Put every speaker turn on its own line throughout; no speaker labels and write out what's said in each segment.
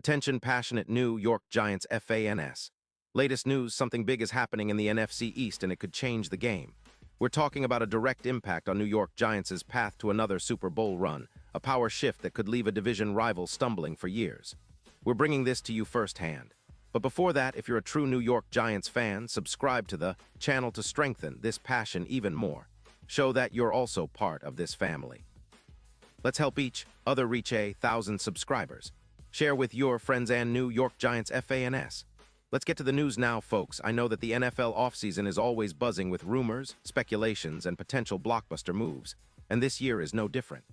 Attention passionate New York Giants fans. Latest news, something big is happening in the NFC East and it could change the game. We're talking about a direct impact on New York Giants' path to another Super Bowl run, a power shift that could leave a division rival stumbling for years. We're bringing this to you firsthand. But before that, if you're a true New York Giants fan, subscribe to the channel to strengthen this passion even more. Show that you're also part of this family. Let's help each other reach 1,000 subscribers. Share with your friends and New York Giants fans. Let's get to the news now, folks. I know that the NFL offseason is always buzzing with rumors, speculations, and potential blockbuster moves, and this year is no different.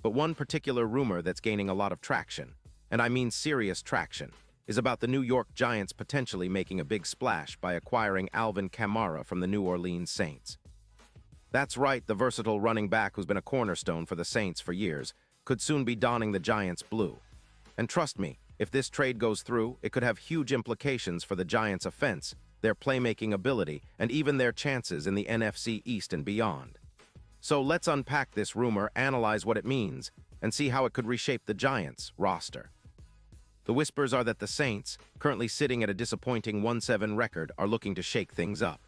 But one particular rumor that's gaining a lot of traction, and I mean serious traction, is about the New York Giants potentially making a big splash by acquiring Alvin Kamara from the New Orleans Saints. That's right, the versatile running back who's been a cornerstone for the Saints for years could soon be donning the Giants' blue. And trust me, if this trade goes through, it could have huge implications for the Giants' offense, their playmaking ability, and even their chances in the NFC East and beyond. So let's unpack this rumor, analyze what it means, and see how it could reshape the Giants' roster. The whispers are that the Saints, currently sitting at a disappointing 1-7 record, are looking to shake things up.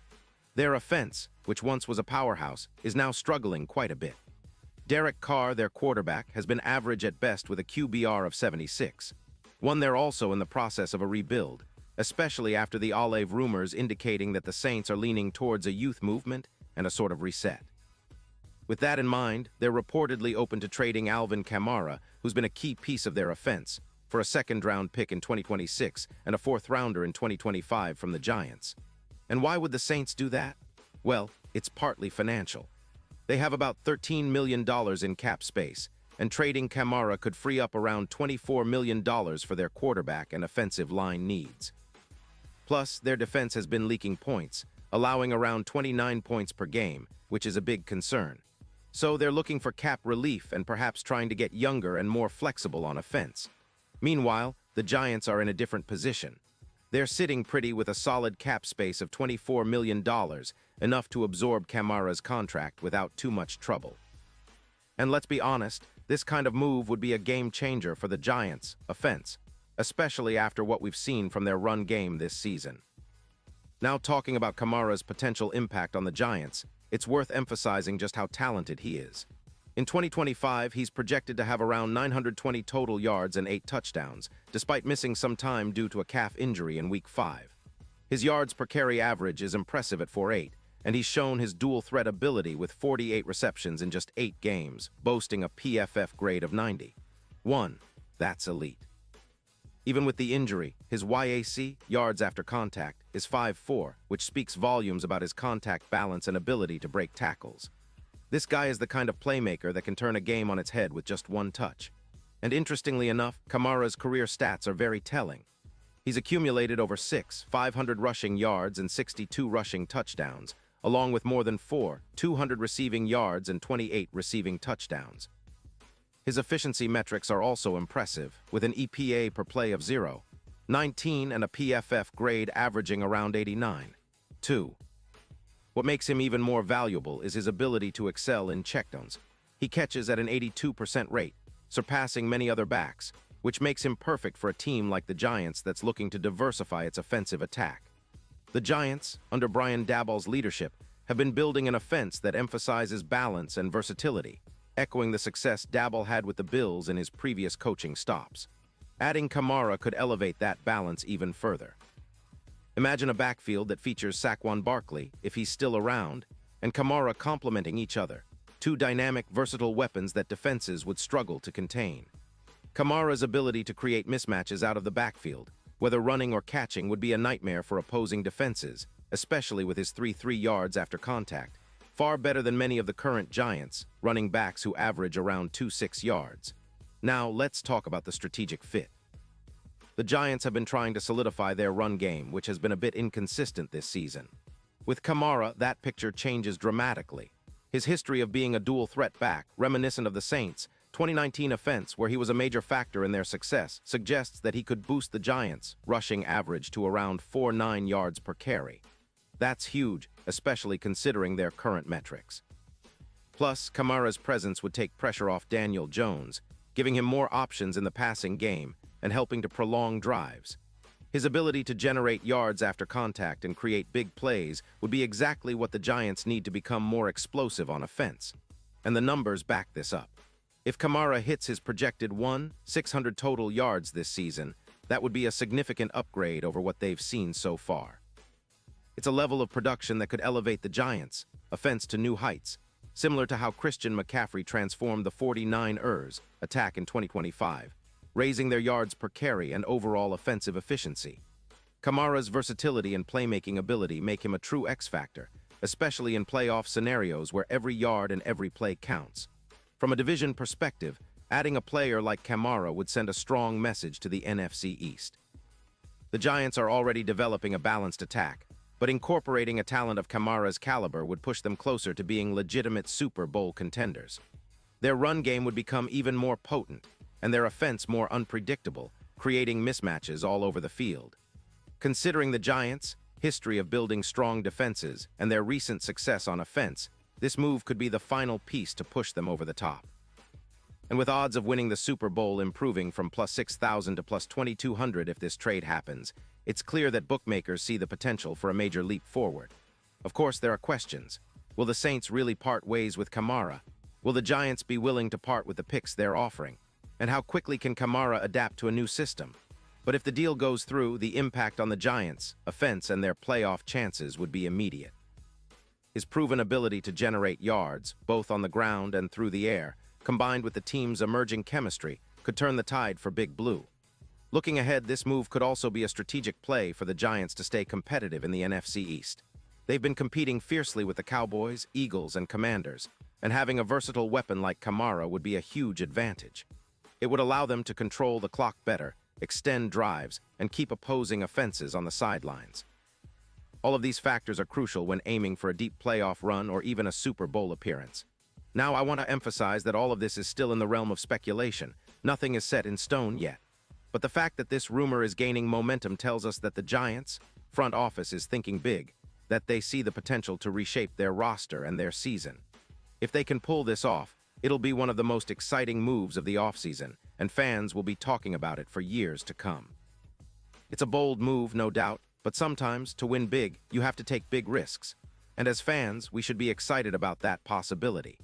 Their offense, which once was a powerhouse, is now struggling quite a bit. Derek Carr, their quarterback, has been average at best with a QBR of 76. They're also in the process of a rebuild, especially after the Olive rumors indicating that the Saints are leaning towards a youth movement and a sort of reset. With that in mind, they're reportedly open to trading Alvin Kamara, who's been a key piece of their offense, for a second-round pick in 2026 and a fourth-rounder in 2025 from the Giants. And why would the Saints do that? Well, it's partly financial. They have about $13 million in cap space, and trading Kamara could free up around $24 million for their quarterback and offensive line needs. Plus, their defense has been leaking points, allowing around 29 points per game, which is a big concern. So they're looking for cap relief and perhaps trying to get younger and more flexible on offense. Meanwhile, the Giants are in a different position. They're sitting pretty with a solid cap space of $24 million, enough to absorb Kamara's contract without too much trouble. And let's be honest, this kind of move would be a game changer for the Giants' offense, especially after what we've seen from their run game this season. Now talking about Kamara's potential impact on the Giants, it's worth emphasizing just how talented he is. In 2025, he's projected to have around 920 total yards and 8 touchdowns, despite missing some time due to a calf injury in Week 5. His yards per carry average is impressive at 4.8, and he's shown his dual-threat ability with 48 receptions in just 8 games, boasting a PFF grade of 91. That's elite. Even with the injury, his YAC, yards after contact, is 5.4, which speaks volumes about his contact balance and ability to break tackles. This guy is the kind of playmaker that can turn a game on its head with just one touch. And interestingly enough, Kamara's career stats are very telling. He's accumulated over 500 rushing yards and 62 rushing touchdowns, along with more than 200 receiving yards and 28 receiving touchdowns. His efficiency metrics are also impressive, with an EPA per play of 0.19 and a PFF grade averaging around 89. 2. What makes him even more valuable is his ability to excel in checkdowns. He catches at an 82% rate, surpassing many other backs, which makes him perfect for a team like the Giants that's looking to diversify its offensive attack. The Giants, under Brian Daboll's leadership, have been building an offense that emphasizes balance and versatility, echoing the success Daboll had with the Bills in his previous coaching stops. Adding Kamara could elevate that balance even further. Imagine a backfield that features Saquon Barkley, if he's still around, and Kamara complementing each other, two dynamic, versatile weapons that defenses would struggle to contain. Kamara's ability to create mismatches out of the backfield, whether running or catching, would be a nightmare for opposing defenses, especially with his 3.3 yards after contact, far better than many of the current Giants, running backs who average around 2.6 yards. Now, let's talk about the strategic fit. The Giants have been trying to solidify their run game, which has been a bit inconsistent this season. With Kamara, that picture changes dramatically. His history of being a dual-threat back, reminiscent of the Saints' 2019 offense, where he was a major factor in their success, suggests that he could boost the Giants' rushing average to around 4.9 yards per carry. That's huge, especially considering their current metrics. Plus, Kamara's presence would take pressure off Daniel Jones, giving him more options in the passing game, and helping to prolong drives. His ability to generate yards after contact and create big plays would be exactly what the Giants need to become more explosive on offense. And the numbers back this up. If Kamara hits his projected 600 total yards this season, that would be a significant upgrade over what they've seen so far. It's a level of production that could elevate the Giants' offense to new heights, similar to how Christian McCaffrey transformed the 49ers attack in 2025, raising their yards per carry and overall offensive efficiency. Kamara's versatility and playmaking ability make him a true X-factor, especially in playoff scenarios where every yard and every play counts. From a division perspective, adding a player like Kamara would send a strong message to the NFC East. The Giants are already developing a balanced attack, but incorporating a talent of Kamara's caliber would push them closer to being legitimate Super Bowl contenders. Their run game would become even more potent, and their offense more unpredictable, creating mismatches all over the field. Considering the Giants' history of building strong defenses and their recent success on offense, this move could be the final piece to push them over the top. And with odds of winning the Super Bowl improving from plus 6,000 to plus 2,200 if this trade happens, it's clear that bookmakers see the potential for a major leap forward. Of course, there are questions. Will the Saints really part ways with Kamara? Will the Giants be willing to part with the picks they're offering? And how quickly can Kamara adapt to a new system? But if the deal goes through, the impact on the Giants' offense and their playoff chances would be immediate. His proven ability to generate yards, both on the ground and through the air, combined with the team's emerging chemistry, could turn the tide for Big Blue. Looking ahead, this move could also be a strategic play for the Giants to stay competitive in the NFC East. They've been competing fiercely with the Cowboys, Eagles, and Commanders, and having a versatile weapon like Kamara would be a huge advantage. It would allow them to control the clock better, extend drives, and keep opposing offenses on the sidelines. All of these factors are crucial when aiming for a deep playoff run or even a Super Bowl appearance. Now, I want to emphasize that all of this is still in the realm of speculation. Nothing is set in stone yet. But the fact that this rumor is gaining momentum tells us that the Giants' front office is thinking big, that they see the potential to reshape their roster and their season. If they can pull this off, it'll be one of the most exciting moves of the offseason, and fans will be talking about it for years to come. It's a bold move, no doubt, but sometimes, to win big, you have to take big risks. And as fans, we should be excited about that possibility.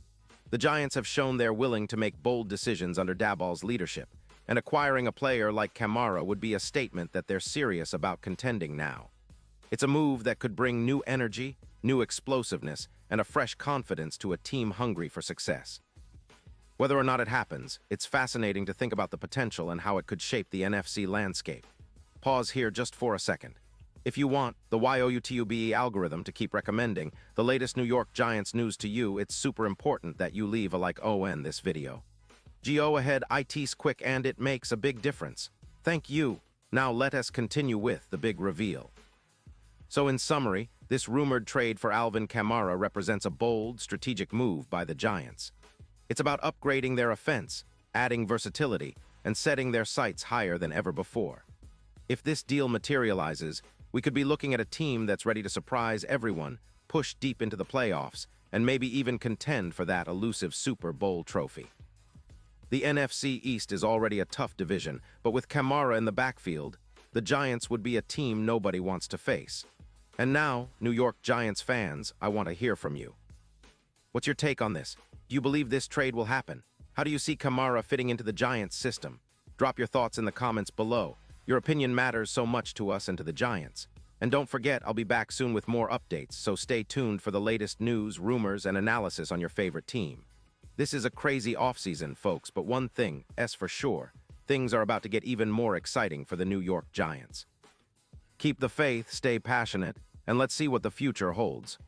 The Giants have shown they're willing to make bold decisions under Daboll's leadership, and acquiring a player like Kamara would be a statement that they're serious about contending now. It's a move that could bring new energy, new explosiveness, and a fresh confidence to a team hungry for success. Whether or not it happens, it's fascinating to think about the potential and how it could shape the NFC landscape. Pause here just for a second. If you want the YOUTUBE algorithm to keep recommending the latest New York Giants news to you, it's super important that you leave a like on this video. Go ahead, it's quick and it makes a big difference. Thank you. Now let us continue with the big reveal. So in summary, this rumored trade for Alvin Kamara represents a bold, strategic move by the Giants. It's about upgrading their offense, adding versatility, and setting their sights higher than ever before. If this deal materializes, we could be looking at a team that's ready to surprise everyone, push deep into the playoffs, and maybe even contend for that elusive Super Bowl trophy. The NFC East is already a tough division, but with Kamara in the backfield, the Giants would be a team nobody wants to face. And now, New York Giants fans, I want to hear from you. What's your take on this? Do you believe this trade will happen? How do you see Kamara fitting into the Giants' system? Drop your thoughts in the comments below. Your opinion matters so much to us and to the Giants. And don't forget, I'll be back soon with more updates, so stay tuned for the latest news, rumors, and analysis on your favorite team. This is a crazy offseason, folks, but one thing, for sure, things are about to get even more exciting for the New York Giants. Keep the faith, stay passionate, and let's see what the future holds.